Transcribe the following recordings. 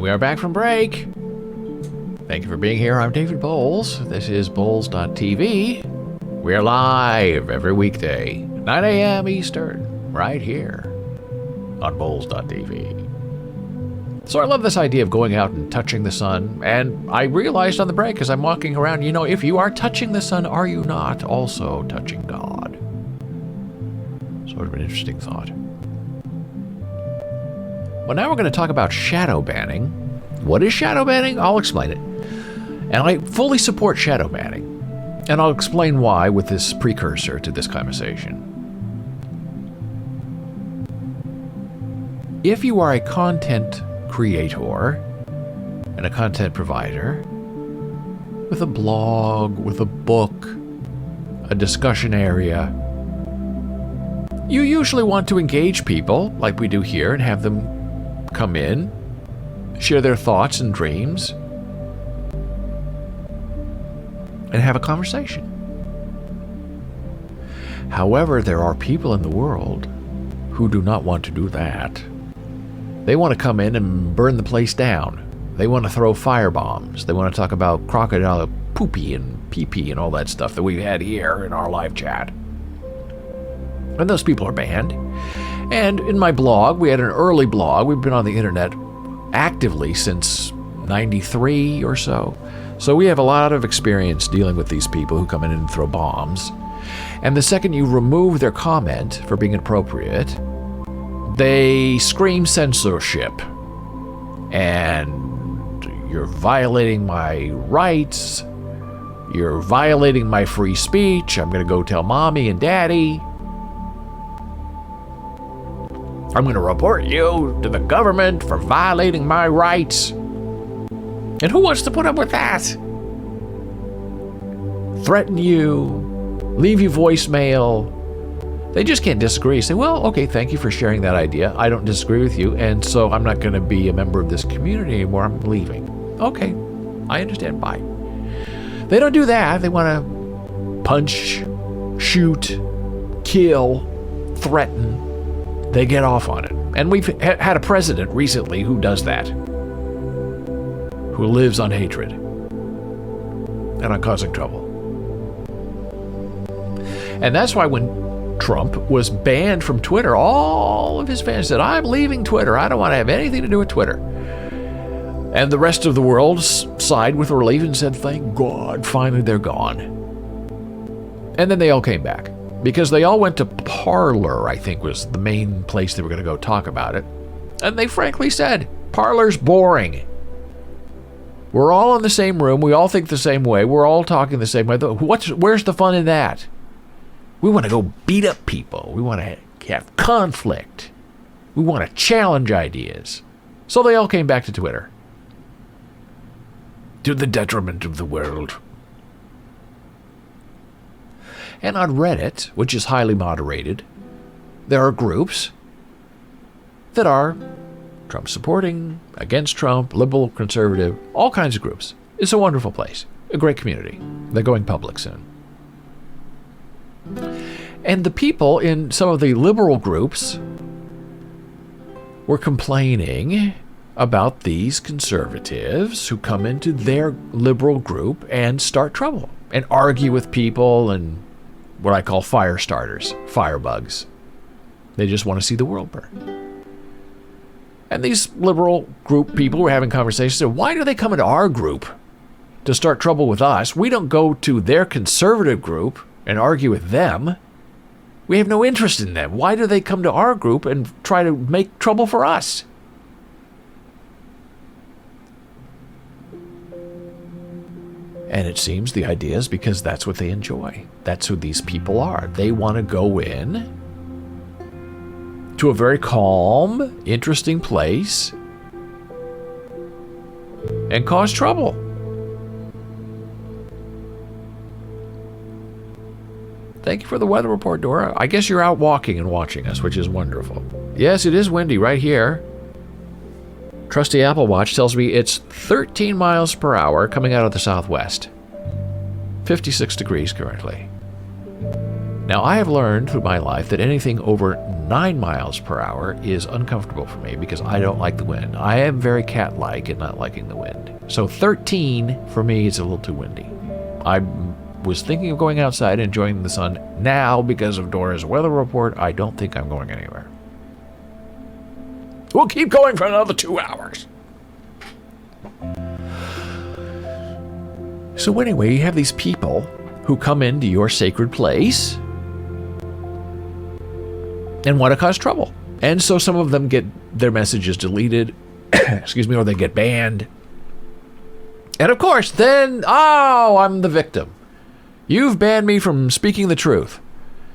And we are back from break. Thank you for being here. I'm David Boles. This is Boles.tv. We're live every weekday, 9 a.m. Eastern, right here on Boles.tv. So I love this idea of going out and touching the sun. And I realized on the break as I'm walking around, if you are touching the sun, are you not also touching God? Sort of an interesting thought. Well, now we're going to talk about shadowbanning. What is shadowbanning? I'll explain it. And I fully support shadowbanning. And I'll explain why with this precursor to this conversation. If you are a content creator and a content provider with a blog, with a book, a discussion area, you usually want to engage people like we do here and have them come in, share their thoughts and dreams, and have a conversation. However, there are people in the world who do not want to do that. They want to come in and burn the place down. They want to throw firebombs. They want to talk about crocodile poopy and pee-pee and all that stuff that we've had here in our live chat. And those people are banned. And in my blog, we had an early blog. We've been on the internet actively since 93 or so. So we have a lot of experience dealing with these people who come in and throw bombs. And the second you remove their comment for being inappropriate, they scream censorship. And you're violating my rights. You're violating my free speech. I'm going to go tell mommy and daddy. I'm going to report you to the government for violating my rights. And who wants to put up with that? Threaten you, leave you voicemail. They just can't disagree. Say, well, okay, thank you for sharing that idea. I don't disagree with you, and so I'm not going to be a member of this community anymore. I'm leaving. Okay, I understand. Bye. They don't do that. They want to punch, shoot, kill, threaten. They get off on it. And we've had a president recently who does that, who lives on hatred and on causing trouble. And that's why when Trump was banned from Twitter, all of his fans said, I'm leaving Twitter. I don't want to have anything to do with Twitter. And the rest of the world sighed with relief and said, thank God, finally they're gone. And then they all came back. Because they all went to Parler, I think was the main place they were going to go talk about it. And they frankly said, Parler's boring. We're all in the same room. We all think the same way. We're all talking the same way. Where's the fun in that? We want to go beat up people. We want to have conflict. We want to challenge ideas. So they all came back to Twitter. To the detriment of the world. And on Reddit, which is highly moderated, there are groups that are Trump supporting, against Trump, liberal, conservative, all kinds of groups. It's a wonderful place, a great community. They're going public soon. And the people in some of the liberal groups were complaining about these conservatives who come into their liberal group and start trouble and argue with people and what I call fire starters, firebugs. They just want to see the world burn. And these liberal group people were having conversations. So why do they come into our group to start trouble with us? We don't go to their conservative group and argue with them. We have no interest in them. Why do they come to our group and try to make trouble for us? And it seems the idea is because that's what they enjoy. That's who these people are. They want to go in to a very calm, interesting place and cause trouble. Thank you for the weather report, Dora. I guess you're out walking and watching us, which is wonderful. Yes, it is windy right here. Trusty Apple Watch tells me it's 13 miles per hour coming out of the southwest. 56 degrees currently. Now, I have learned through my life that anything over 9 miles per hour is uncomfortable for me because I don't like the wind. I am very cat-like in not liking the wind. So 13 for me is a little too windy. I was thinking of going outside and enjoying the sun. Now, because of Dora's weather report, I don't think I'm going anywhere. We'll keep going for another 2 hours. So anyway, you have these people who come into your sacred place and want to cause trouble. And so some of them get their messages deleted, excuse me, or they get banned. And of course, then, I'm the victim. You've banned me from speaking the truth.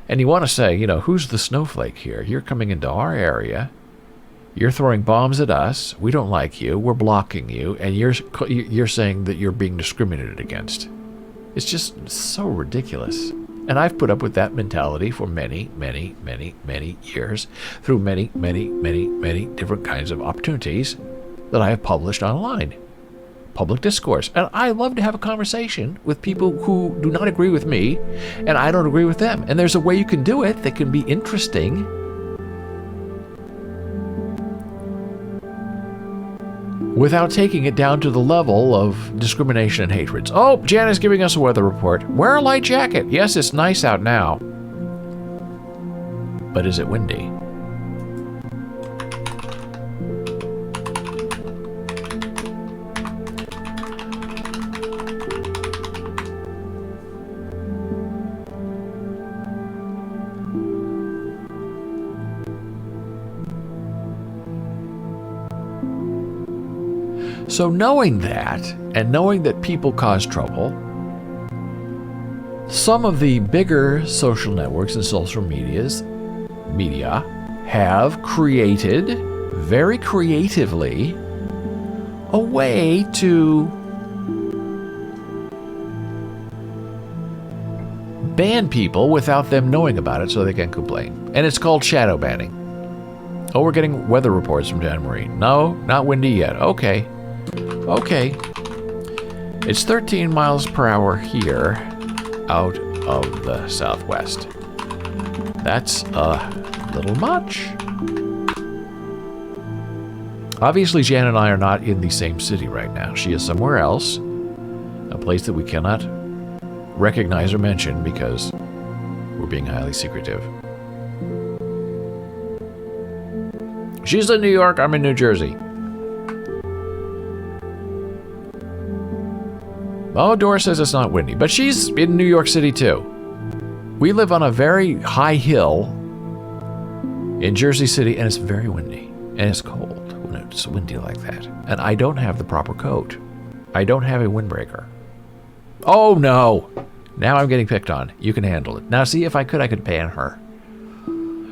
And you want to say, who's the snowflake here? You're coming into our area. You're throwing bombs at us. We don't like you. We're blocking you. And you're saying that you're being discriminated against. It's just so ridiculous. And I've put up with that mentality for many, many, many, many years through many, many, many, many different kinds of opportunities that I have published online. Public discourse. And I love to have a conversation with people who do not agree with me, and I don't agree with them. And there's a way you can do it that can be interesting. Without taking it down to the level of discrimination and hatred. Oh, Jan is giving us a weather report. Wear a light jacket. Yes, it's nice out now. But is it windy? So knowing that, and knowing that people cause trouble, some of the bigger social networks and social media have created, very creatively, a way to ban people without them knowing about it so they can complain. And it's called shadow banning. Oh, we're getting weather reports from Jan Marie. No, not windy yet. Okay. It's 13 miles per hour here out of the southwest. That's a little much. Obviously, Jan and I are not in the same city right now. She is somewhere else, a place that we cannot recognize or mention because we're being highly secretive. She's in New York, I'm in New Jersey. Oh, Dora says it's not windy, but she's in New York City too. We live on a very high hill in Jersey City, and it's very windy, and it's cold when it's windy like that. And I don't have the proper coat. I don't have a windbreaker. Oh no! Now I'm getting picked on. You can handle it. Now see, if I could ban her.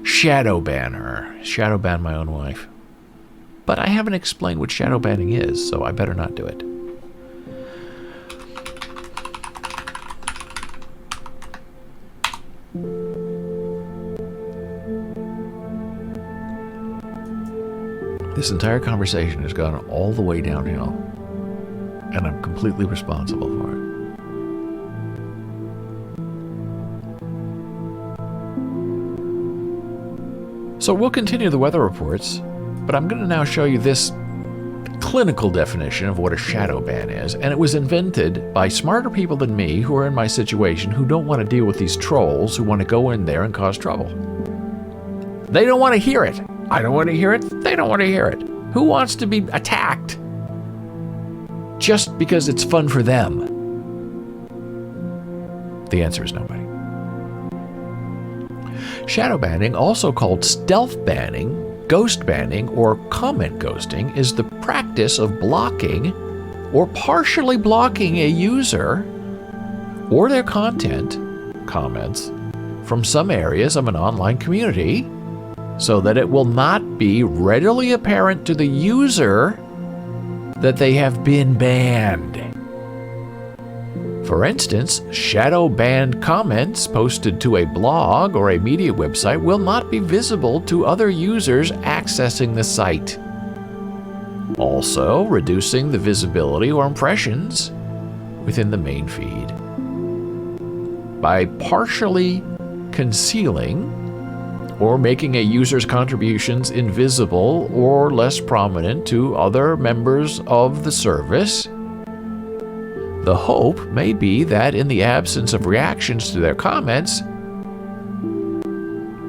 Shadow ban her. Shadow ban my own wife. But I haven't explained what shadow banning is, so I better not do it. This entire conversation has gone all the way downhill, and I'm completely responsible for it. So we'll continue the weather reports, but I'm going to now show you this clinical definition of what a shadow ban is, and it was invented by smarter people than me who are in my situation who don't want to deal with these trolls who want to go in there and cause trouble. They don't want to hear it. I don't want to hear it. They don't want to hear it. Who wants to be attacked just because it's fun for them? The answer is nobody. Shadow banning, also called stealth banning, ghost banning, or comment ghosting, is the practice of blocking or partially blocking a user or their content, comments, from some areas of an online community so that it will not be readily apparent to the user that they have been banned. For instance, shadow banned comments posted to a blog or a media website will not be visible to other users accessing the site. Also, reducing the visibility or impressions within the main feed. By partially concealing or making a user's contributions invisible or less prominent to other members of the service. The hope may be that in the absence of reactions to their comments,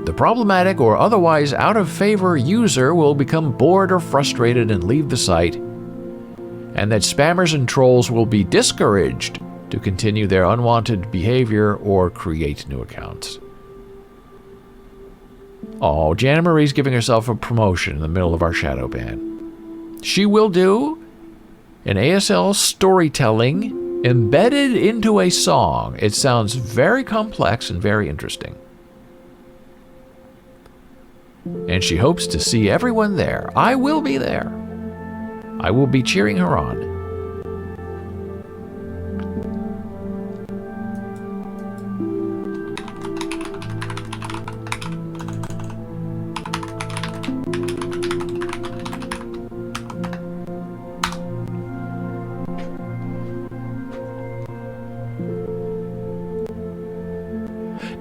the problematic or otherwise out-of-favor user will become bored or frustrated and leave the site, and that spammers and trolls will be discouraged to continue their unwanted behavior or create new accounts. Oh, Jana Marie's giving herself a promotion in the middle of our Shadowban. She will do an ASL storytelling embedded into a song. It sounds very complex and very interesting. And she hopes to see everyone there. I will be there. I will be cheering her on.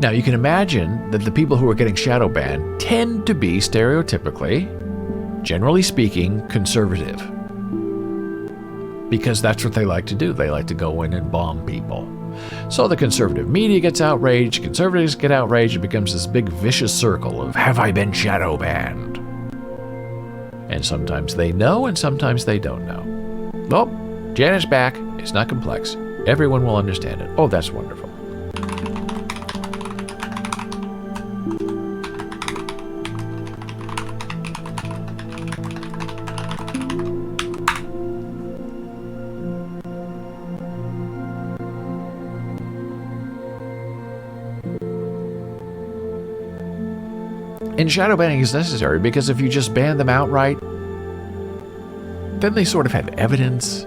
Now, you can imagine that the people who are getting shadow banned tend to be stereotypically, generally speaking, conservative. Because that's what they like to do. They like to go in and bomb people. So the conservative media gets outraged, conservatives get outraged, it becomes this big vicious circle of, have I been shadow banned? And sometimes they know and sometimes they don't know. Well, Janet's back. It's not complex. Everyone will understand it. Oh, that's wonderful. And shadow banning is necessary because if you just ban them outright, then they sort of have evidence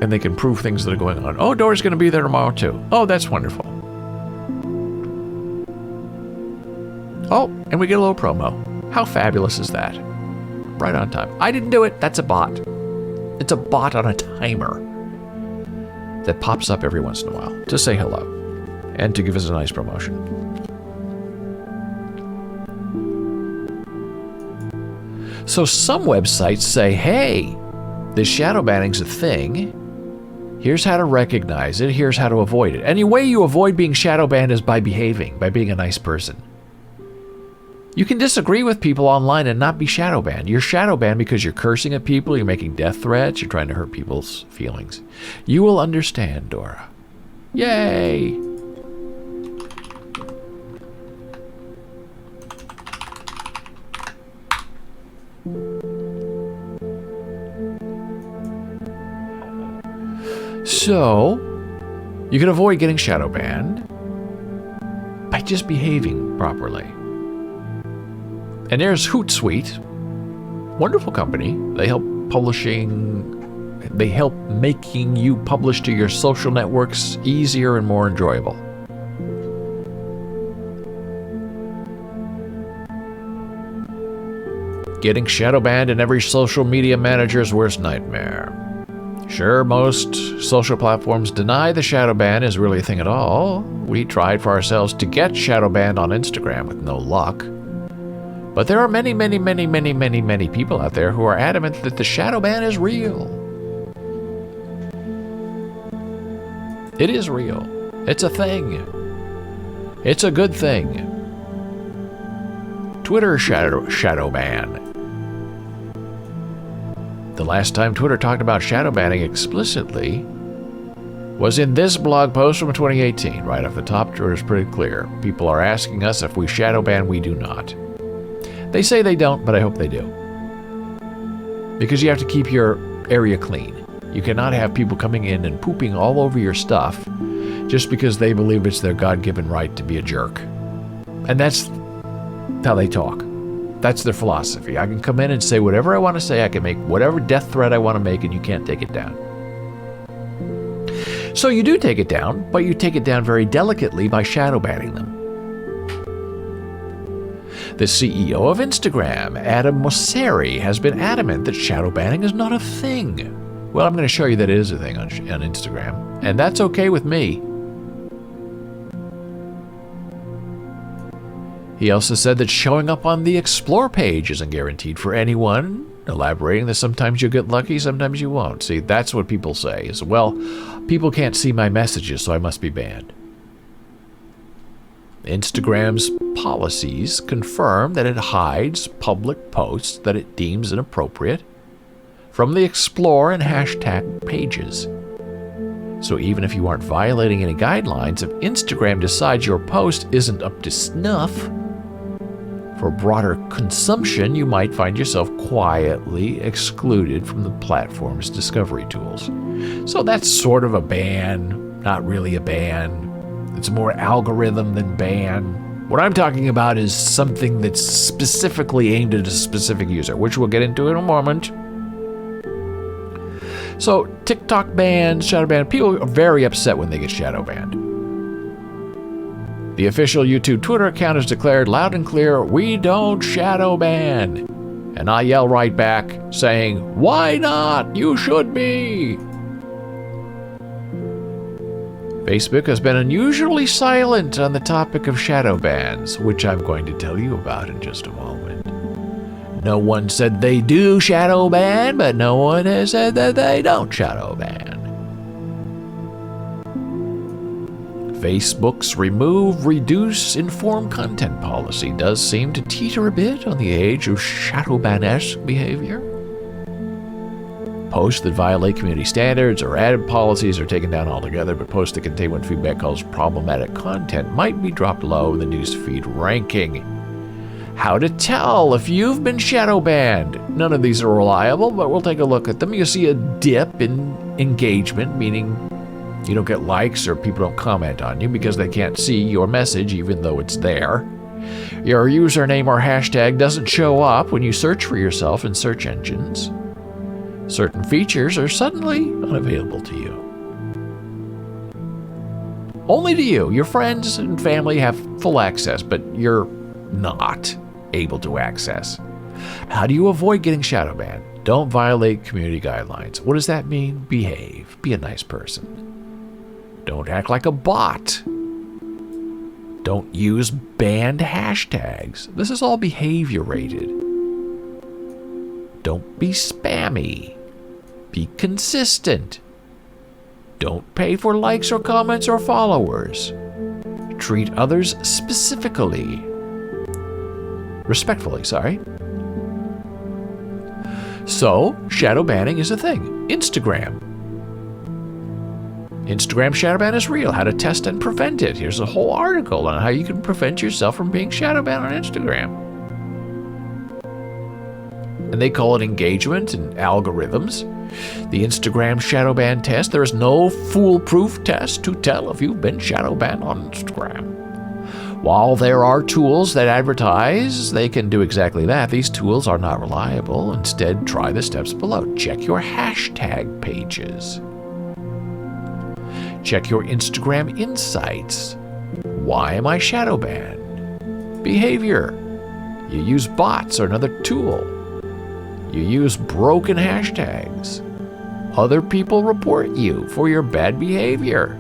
and they can prove things that are going on. Oh, Dora's going to be there tomorrow too. Oh, that's wonderful. Oh, and we get a little promo. How fabulous is that? Right on time. I didn't do it. That's a bot. It's a bot on a timer that pops up every once in a while to say hello and to give us a nice promotion. So some websites say, hey, this shadow banning's a thing. Here's how to recognize it. Here's how to avoid it. And the way you avoid being shadow banned is by behaving, by being a nice person. You can disagree with people online and not be shadow banned. You're shadow banned because you're cursing at people, you're making death threats, you're trying to hurt people's feelings. You will understand, Dora. Yay! So, you can avoid getting shadow banned by just behaving properly. And there's Hootsuite, wonderful company. They help making you publish to your social networks easier and more enjoyable. Getting shadow banned in every social media manager's worst nightmare. Sure, most social platforms deny the shadow ban is really a thing at all. We tried for ourselves to get shadow banned on Instagram with no luck. But there are many people out there who are adamant that the shadow ban is real. It is real. It's a thing. It's a good thing. Twitter shadow ban. The last time Twitter talked about shadow banning explicitly was in this blog post from 2018. Right off the top, Twitter's pretty clear. People are asking us if we shadow ban, we do not. They say they don't, but I hope they do. Because you have to keep your area clean. You cannot have people coming in and pooping all over your stuff just because they believe it's their God-given right to be a jerk. And that's how they talk. That's their philosophy. I can come in and say whatever I want to say. I can make whatever death threat I want to make, and you can't take it down. So you do take it down, but you take it down very delicately by shadow banning them. The CEO of Instagram, Adam Mosseri, has been adamant that shadow banning is not a thing. Well, I'm going to show you that it is a thing on Instagram, and that's okay with me. He also said that showing up on the Explore page isn't guaranteed for anyone, elaborating that sometimes you'll get lucky, sometimes you won't. See, that's what people say, is, well, people can't see my messages, so I must be banned. Instagram's policies confirm that it hides public posts that it deems inappropriate from the Explore and hashtag pages. So even if you aren't violating any guidelines, if Instagram decides your post isn't up to snuff for broader consumption, you might find yourself quietly excluded from the platform's discovery tools. So that's sort of a ban, not really a ban. It's more algorithm than ban. What I'm talking about is something that's specifically aimed at a specific user, which we'll get into in a moment. So TikTok banned, shadow banned. People are very upset when they get shadow banned. The official YouTube Twitter account has declared loud and clear, "We don't shadow ban." And I yell right back saying, "Why not? You should be." Facebook has been unusually silent on the topic of shadow bans, which I'm going to tell you about in just a moment. No one said they do shadow ban, but no one has said that they don't shadow ban. Facebook's remove, reduce, inform content policy does seem to teeter a bit on the edge of Shadowban-esque behavior. Posts that violate community standards or added policies are taken down altogether, but posts that contain what feedback calls problematic content might be dropped low in the newsfeed ranking. How to tell if you've been shadow banned? None of these are reliable, but we'll take a look at them. You see a dip in engagement, meaning you don't get likes or people don't comment on you because they can't see your message even though it's there. Your username or hashtag doesn't show up when you search for yourself in search engines. Certain features are suddenly unavailable to you. Only to you. Your friends and family have full access, but you're not able to access. How do you avoid getting shadow banned? Don't violate community guidelines. What does that mean? Behave. Be a nice person. Don't act like a bot. Don't use banned hashtags. This is all behavior rated. Don't be spammy. Be consistent. Don't pay for likes or comments or followers. Treat others respectfully, sorry. So, shadow banning is a thing. Instagram shadow ban is real. How to test and prevent it. Here's a whole article on how you can prevent yourself from being shadow banned on Instagram. And they call it engagement and algorithms. The Instagram shadow ban test. There is no foolproof test to tell if you've been shadow banned on Instagram. While there are tools that advertise they can do exactly that, these tools are not reliable. Instead, try the steps below. Check your hashtag pages. Check your Instagram insights. Why am I shadow banned? Behavior. You use bots or another tool. You use broken hashtags. Other people report you for your bad behavior.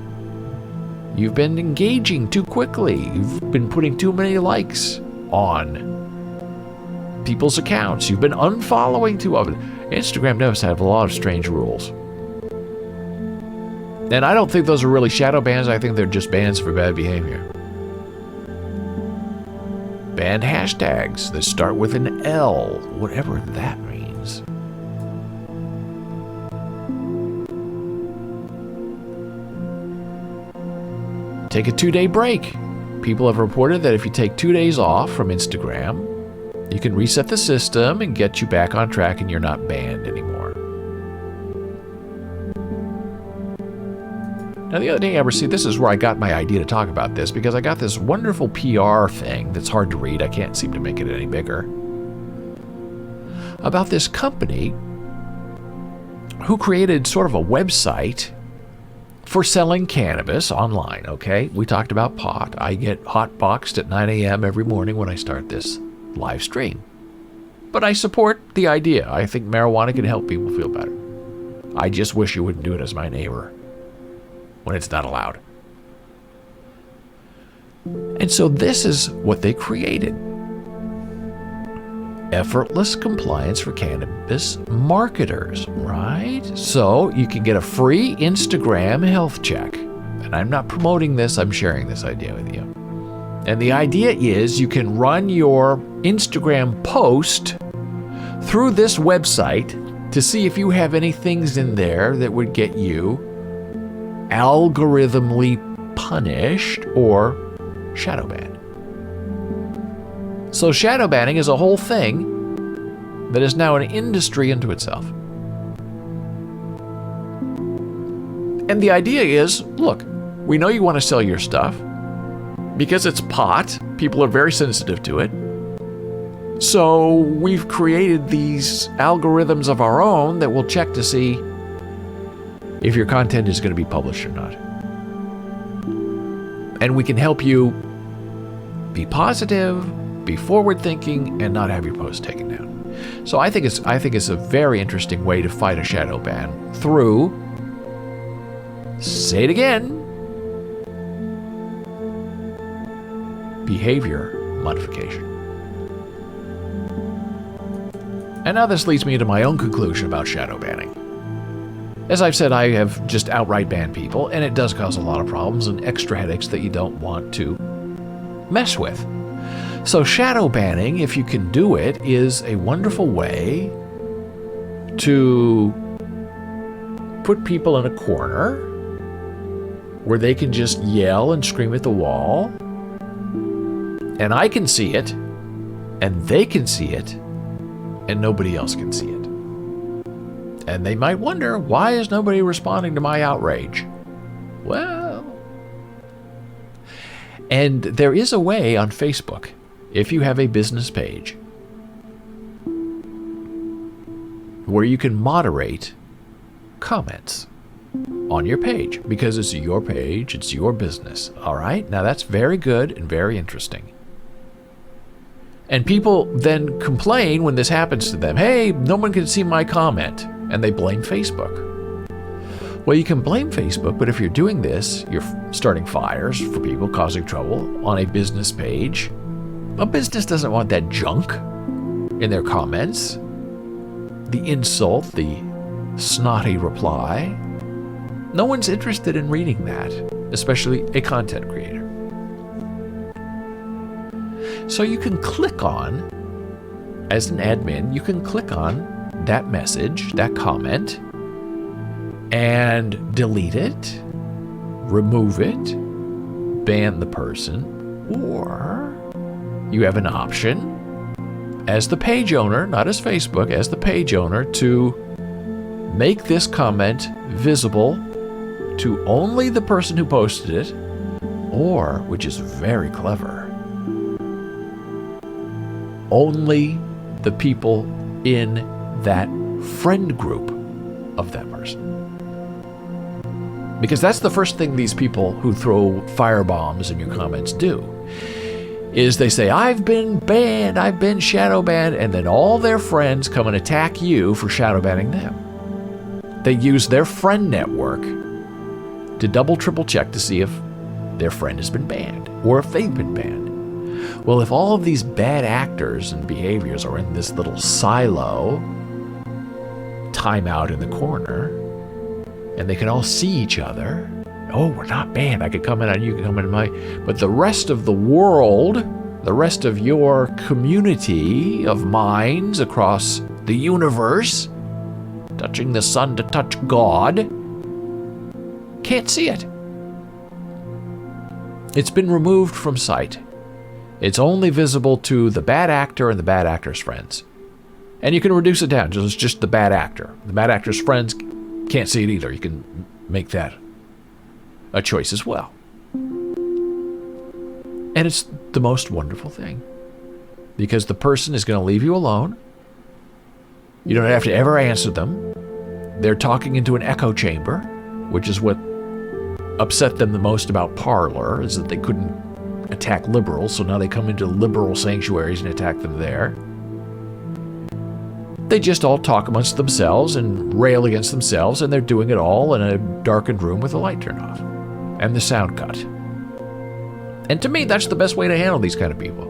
You've been engaging too quickly. You've been putting too many likes on people's accounts. You've been unfollowing too often. Instagram does have a lot of strange rules. And I don't think those are really shadow bans. I think they're just bans for bad behavior. Banned hashtags that start with an L, whatever that means. Take a 2-day break. People have reported that if you take 2 days off from Instagram, you can reset the system and get you back on track and you're not banned anymore. Now, the other day this is where I got my idea to talk about this, because I got this wonderful PR thing that's hard to read. I can't seem to make it any bigger. About this company who created sort of a website for selling cannabis online, okay? We talked about pot. I get hotboxed at 9 a.m. every morning when I start this live stream. But I support the idea. I think marijuana can help people feel better. I just wish you wouldn't do it as my neighbor when it's not allowed. And so this is what they created. Effortless compliance for cannabis marketers, right? So you can get a free Instagram health check. And I'm not promoting this, I'm sharing this idea with you. And the idea is you can run your Instagram post through this website to see if you have any things in there that would get you algorithmically punished or shadow banned. So shadow banning is a whole thing that is now an industry unto itself. And the idea is, look, we know you want to sell your stuff. Because it's pot, people are very sensitive to it. So we've created these algorithms of our own that will check to see if your content is going to be published or not. And we can help you be positive, be forward-thinking, and not have your post taken down. So I think it's a very interesting way to fight a shadow ban through, say it again, behavior modification. And now this leads me to my own conclusion about shadow banning. As I've said, I have just outright banned people, and it does cause a lot of problems and extra headaches that you don't want to mess with. So shadow banning, if you can do it, is a wonderful way to put people in a corner where they can just yell and scream at the wall, and I can see it, and they can see it, and nobody else can see it. And they might wonder, why is nobody responding to my outrage? Well, and there is a way on Facebook, if you have a business page, where you can moderate comments on your page, because it's your page, it's your business. All right? Now that's very good and very interesting. And people then complain when this happens to them. Hey, no one can see my comment. And they blame Facebook. Well, you can blame Facebook, but if you're doing this, you're starting fires for people, causing trouble on a business page. A business doesn't want that junk in their comments. The insult, the snotty reply. No one's interested in reading that, especially a content creator. So you can click on, as an admin, you can click on that message, that comment, and delete it, remove it, ban the person, or you have an option as the page owner, not as Facebook, as the page owner, to make this comment visible to only the person who posted it, or, which is very clever, only the people in that friend group of that person. Because that's the first thing these people who throw firebombs in your comments do, is they say, I've been banned, I've been shadow banned, and then all their friends come and attack you for shadow banning them. They use their friend network to double, triple check to see if their friend has been banned, or if they've been banned. Well, if all of these bad actors and behaviors are in this little silo, timeout in the corner, and they can all see each other, oh, we're not banned, I could come in on you, can come in on my, but the rest of the world, the rest of your community of minds across the universe, touching the sun to touch God, can't see it. It's been removed from sight. It's only visible to the bad actor and the bad actor's friends. And you can reduce it down to just the bad actor. The bad actor's friends can't see it either. You can make that a choice as well. And it's the most wonderful thing, because the person is going to leave you alone. You don't have to ever answer them. They're talking into an echo chamber, which is what upset them the most about Parler, is that they couldn't attack liberals, so now they come into liberal sanctuaries and attack them there. They just all talk amongst themselves and rail against themselves, and they're doing it all in a darkened room with the light turned off and the sound cut. And to me, that's the best way to handle these kind of people.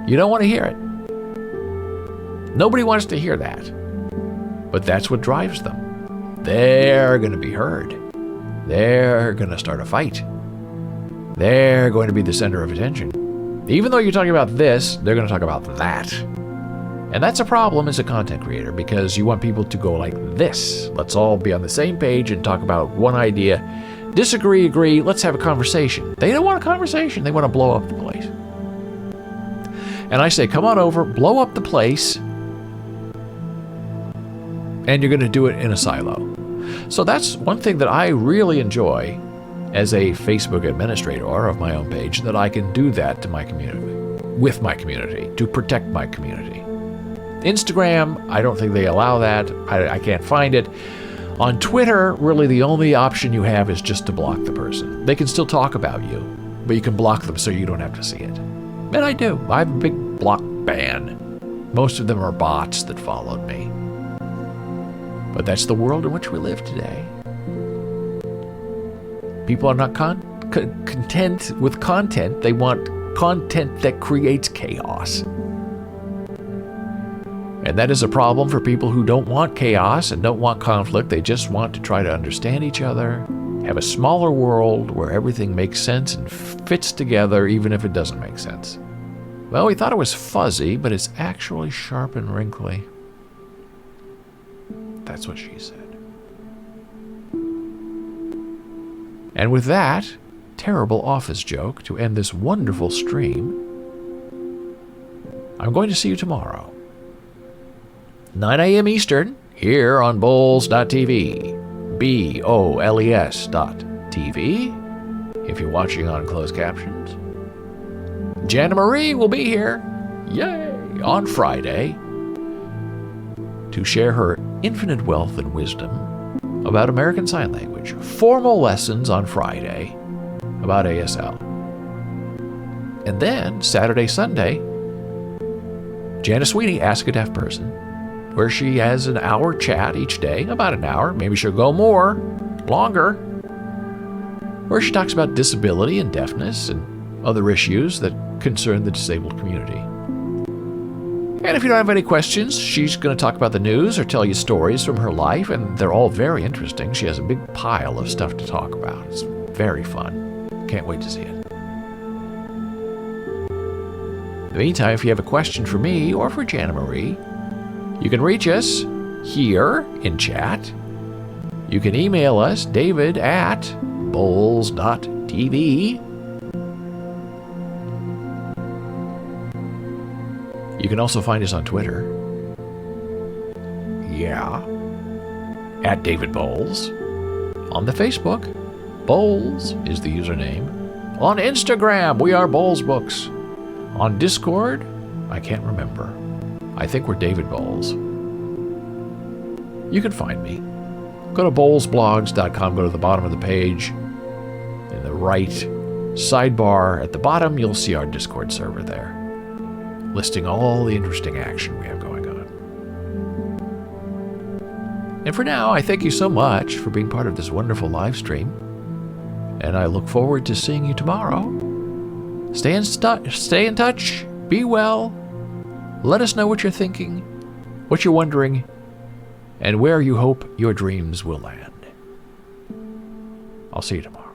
You don't want to hear it. Nobody wants to hear that. But that's what drives them. They're going to be heard. They're going to start a fight. They're going to be the center of attention. Even though you're talking about this, they're going to talk about that. And that's a problem as a content creator, because you want people to go like this. Let's all be on the same page and talk about one idea. Disagree, agree, let's have a conversation. They don't want a conversation. They want to blow up the place. And I say, come on over, blow up the place, and you're going to do it in a silo. So that's one thing that I really enjoy as a Facebook administrator of my own page, that I can do that to my community, with my community, to protect my community. Instagram, I don't think they allow that. I can't find it. On Twitter, really the only option you have is just to block the person. They can still talk about you, but you can block them so you don't have to see it. And I do. I have a big block ban. Most of them are bots that followed me. But that's the world in which we live today. People are not content with content. They want content that creates chaos. And that is a problem for people who don't want chaos and don't want conflict. They just want to try to understand each other, have a smaller world where everything makes sense and fits together, even if it doesn't make sense. Well, we thought it was fuzzy, but it's actually sharp and wrinkly. That's what she said. And with that terrible office joke to end this wonderful stream, I'm going to see you tomorrow. 9 a.m. Eastern, here on Boles.tv. BOLES.tv, if you're watching on closed captions. Jana Marie will be here, yay, on Friday to share her infinite wealth and wisdom about American Sign Language. Formal lessons on Friday about ASL. And then, Saturday, Sunday, Jana Sweeney, Ask a Deaf Person, where she has an hour chat each day, about an hour, maybe she'll go more, longer, where she talks about disability and deafness and other issues that concern the disabled community. And if you don't have any questions, she's going to talk about the news or tell you stories from her life, and they're all very interesting. She has a big pile of stuff to talk about. It's very fun. Can't wait to see it. In the meantime, if you have a question for me or for Jana Marie, you can reach us here in chat. You can email us, david@boles.tv. You can also find us on Twitter. Yeah. @DavidBoles. On the Facebook, Boles is the username. On Instagram, we are Boles Books. On Discord, I can't remember. I think we're David Boles. You can find me. Go to bolesblogs.com, go to the bottom of the page. In the right sidebar at the bottom, you'll see our Discord server there, listing all the interesting action we have going on. And for now, I thank you so much for being part of this wonderful live stream, and I look forward to seeing you tomorrow. Stay in touch, be well, let us know what you're thinking, what you're wondering, and where you hope your dreams will land. I'll see you tomorrow.